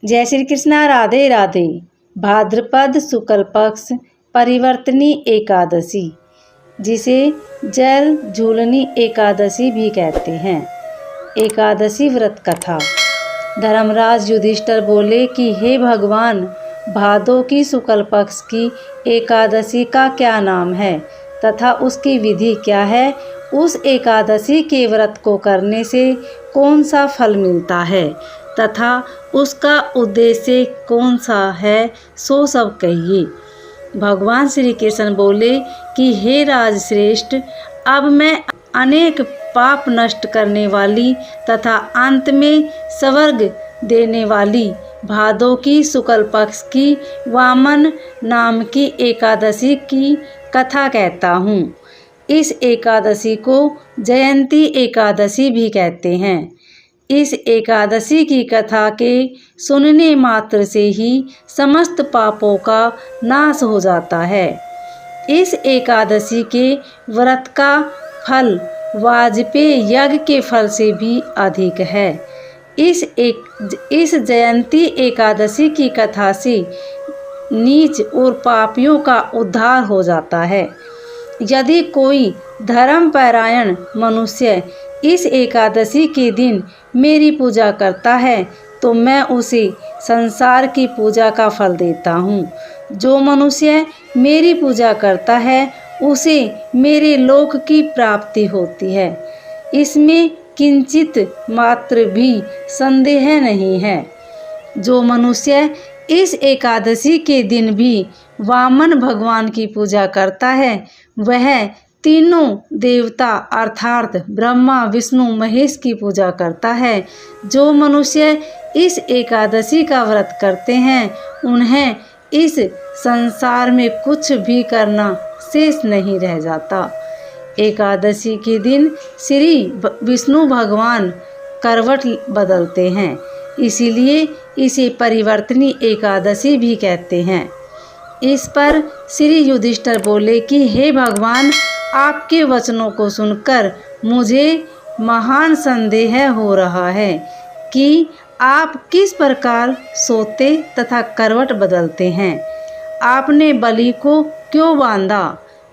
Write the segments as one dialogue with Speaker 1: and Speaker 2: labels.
Speaker 1: जय श्री कृष्णा। राधे राधे। भाद्रपद शुक्ल पक्ष परिवर्तनी एकादशी, जिसे जल झूलनी एकादशी भी कहते हैं। एकादशी व्रत कथा। धर्मराज युधिष्ठिर बोले कि हे भगवान, भादों की शुक्ल पक्ष की एकादशी का क्या नाम है तथा उसकी विधि क्या है? उस एकादशी के व्रत को करने से कौन सा फल मिलता है तथा उसका उद्देश्य कौन सा है, सो सब कहिए। भगवान श्री कृष्ण बोले कि हे राजश्रेष्ठ, अब मैं अनेक पाप नष्ट करने वाली तथा अंत में स्वर्ग देने वाली भादों की शुक्ल पक्ष की वामन नाम की एकादशी की कथा कहता हूँ। इस एकादशी को जयंती एकादशी भी कहते हैं। इस एकादशी की कथा के सुनने मात्र से ही समस्त पापों का नाश हो जाता है। इस एकादशी के व्रत का फल वाजपेय यज्ञ के फल से भी अधिक है। इस जयंती एकादशी की कथा से नीच और पापियों का उद्धार हो जाता है। यदि कोई धर्मपरायण मनुष्य इस एकादशी के दिन मेरी पूजा करता है तो मैं उसे संसार की पूजा का फल देता हूँ। जो मनुष्य मेरी पूजा करता है उसे मेरे लोक की प्राप्ति होती है। इसमें किंचित मात्र भी संदेह नहीं है। जो मनुष्य इस एकादशी के दिन भी वामन भगवान की पूजा करता है वह तीनों देवता अर्थात ब्रह्मा विष्णु महेश की पूजा करता है। जो मनुष्य इस एकादशी का व्रत करते हैं उन्हें इस संसार में कुछ भी करना शेष नहीं रह जाता। एकादशी के दिन श्री विष्णु भगवान करवट बदलते हैं, इसीलिए इसे परिवर्तनी एकादशी भी कहते हैं। इस पर श्री युधिष्ठिर बोले कि हे भगवान, आपके वचनों को सुनकर मुझे महान संदेह हो रहा है कि आप किस प्रकार सोते तथा करवट बदलते हैं। आपने बलि को क्यों बांधा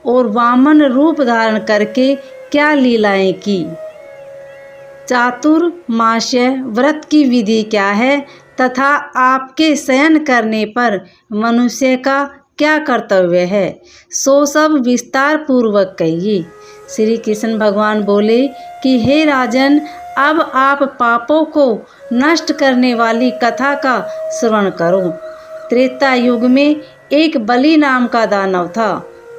Speaker 1: और वामन रूप धारण करके क्या लीलाएं की? चातुर्मास्य व्रत की विधि क्या है तथा आपके शयन करने पर मनुष्य का क्या कर्तव्य है, सो सब विस्तार पूर्वक कहिए। श्री कृष्ण भगवान बोले कि हे राजन, अब आप पापों को नष्ट करने वाली कथा का श्रवण करो। त्रेता युग में एक बलि नाम का दानव था।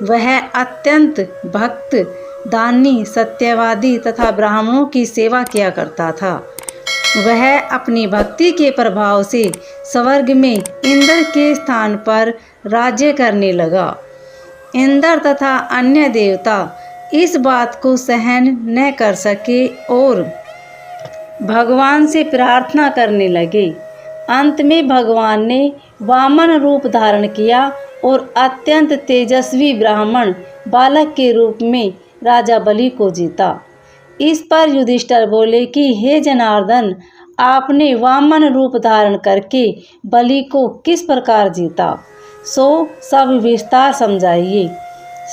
Speaker 1: वह अत्यंत भक्त, दानी, सत्यवादी तथा ब्राह्मणों की सेवा किया करता था। वह अपनी भक्ति के प्रभाव से स्वर्ग में इंद्र के स्थान पर राज्य करने लगा। इंद्र तथा अन्य देवता इस बात को सहन न कर सके और भगवान से प्रार्थना करने लगे। अंत में भगवान ने वामन रूप धारण किया और अत्यंत तेजस्वी ब्राह्मण बालक के रूप में राजा बलि को जीता। इस पर युधिष्ठिर बोले कि हे जनार्दन, आपने वामन रूप धारण करके बलि को किस प्रकार जीता, सो सब विस्तार समझाइए।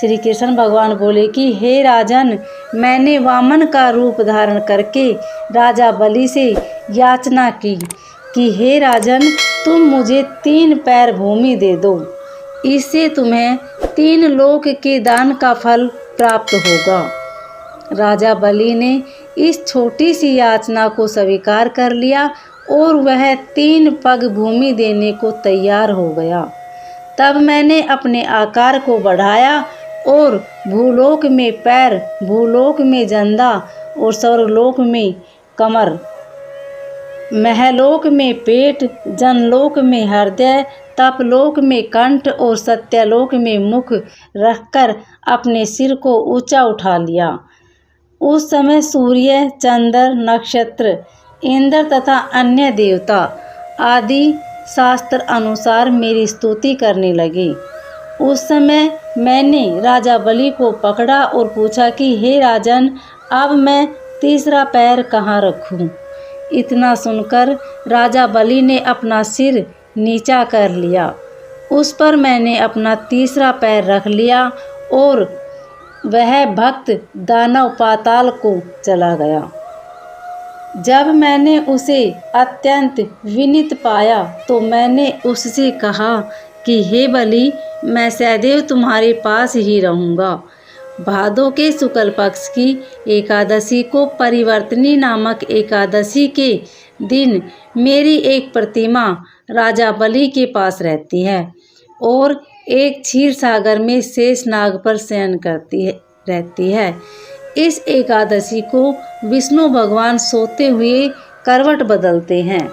Speaker 1: श्री कृष्ण भगवान बोले कि हे राजन, मैंने वामन का रूप धारण करके राजा बलि से याचना की कि हे राजन, तुम मुझे 3 पैर भूमि दे दो, इससे तुम्हें 3 लोक के दान का फल प्राप्त होगा। राजा बलि ने इस छोटी सी याचना को स्वीकार कर लिया और वह 3 पग भूमि देने को तैयार हो गया। तब मैंने अपने आकार को बढ़ाया और भूलोक में पैर, भूलोक में जंदा और स्वर्गलोक में कमर, महलोक में पेट, जनलोक में हृदय, तपलोक में कंठ और सत्यलोक में मुख रखकर अपने सिर को ऊंचा उठा लिया। उस समय सूर्य, चंद्र, नक्षत्र, इंद्र तथा अन्य देवता आदि शास्त्र अनुसार मेरी स्तुति करने लगे। उस समय मैंने राजा बलि को पकड़ा और पूछा कि हे राजन, अब मैं तीसरा पैर कहाँ रखूं? इतना सुनकर राजा बलि ने अपना सिर नीचा कर लिया। उस पर मैंने अपना तीसरा पैर रख लिया और वह भक्त दानव पाताल को चला गया। जब मैंने उसे अत्यंत विनीत पाया तो मैंने उससे कहा कि हे बलि, मैं सदैव तुम्हारे पास ही रहूँगा। भादों के शुक्ल पक्ष की एकादशी को परिवर्तनी नामक एकादशी के दिन मेरी एक प्रतिमा राजा बलि के पास रहती है और एक क्षीर सागर में शेषनाग पर शयन रहती है। इस एकादशी को विष्णु भगवान सोते हुए करवट बदलते हैं।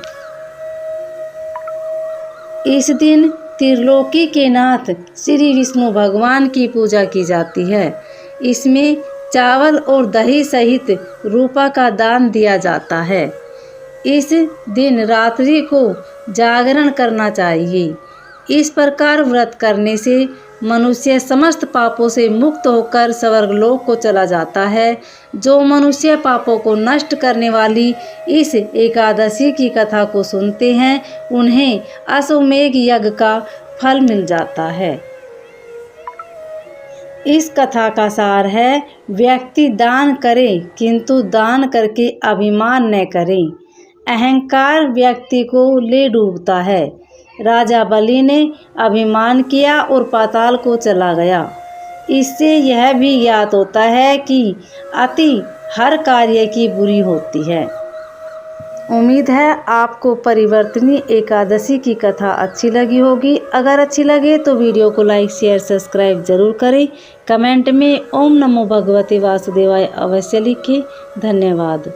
Speaker 1: इस दिन त्रिलोकी के नाथ श्री विष्णु भगवान की पूजा की जाती है। इसमें चावल और दही सहित रूपा का दान दिया जाता है। इस दिन रात्रि को जागरण करना चाहिए। इस प्रकार व्रत करने से मनुष्य समस्त पापों से मुक्त होकर स्वर्गलोक को चला जाता है। जो मनुष्य पापों को नष्ट करने वाली इस एकादशी की कथा को सुनते हैं, उन्हें अश्वमेघ यज्ञ का फल मिल जाता है। इस कथा का सार है, व्यक्ति दान करे किंतु दान करके अभिमान न करे। अहंकार व्यक्ति को ले डूबता है। राजा बलि ने अभिमान किया और पाताल को चला गया। इससे यह भी ज्ञात होता है कि अति हर कार्य की बुरी होती है। उम्मीद है आपको परिवर्तनी एकादशी की कथा अच्छी लगी होगी। अगर अच्छी लगे तो वीडियो को लाइक शेयर सब्सक्राइब जरूर करें। कमेंट में ओम नमो भगवते वासुदेवाय अवश्य लिखें। धन्यवाद।